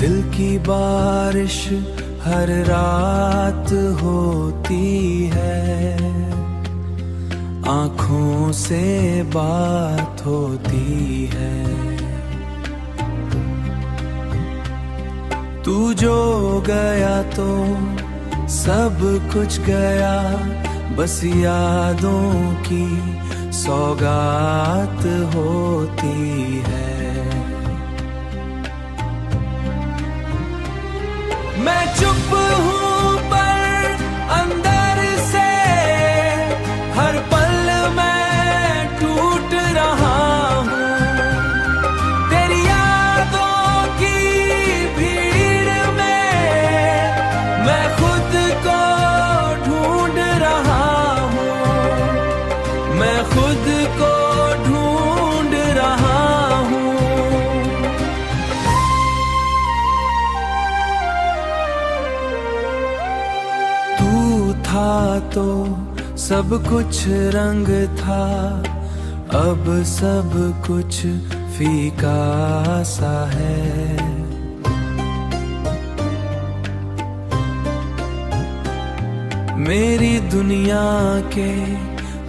दिल की बारिश हर रात होती है, आँखों से बात होती है। तू जो गया तो सब कुछ गया, बस यादों की सौगात होती है। मैं चुप हूँ पर अंदर से हर पल मैं टूट रहा हूँ। तेरी यादों की भीड़ में मैं खुद को ढूंढ रहा हूँ, मैं खुद को ढूंढ रहा हूँ। था तो सब कुछ रंग था, अब सब कुछ फीका सा है। मेरी दुनिया के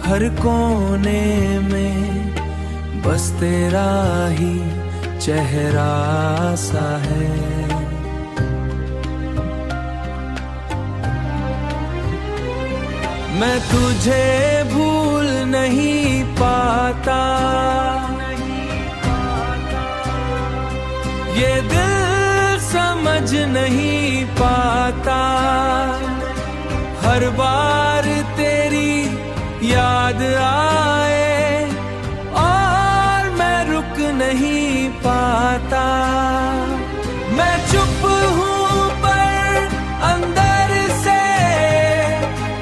हर कोने में बस तेरा ही चेहरा सा है। मैं तुझे भूल नहीं पाता, ये दिल समझ नहीं पाता। हर बार तेरी याद आए और मैं रुक नहीं पाता। मैं चुप हूँ पर अंदर से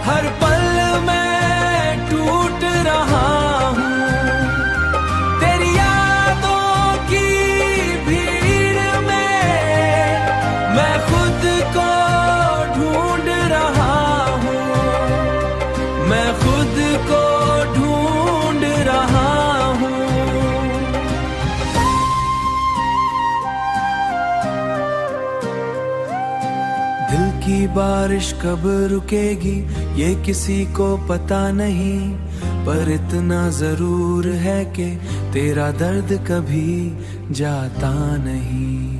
हर पल मैं टूट रहा हूँ। तेरी यादों की भीड़ में मैं खुद को ढूंढ रहा हूँ, मैं खुद को ढूंढ रहा हूँ। दिल की बारिश कब रुकेगी ये किसी को पता नहीं, पर इतना जरूर है कि तेरा दर्द कभी जाता नहीं।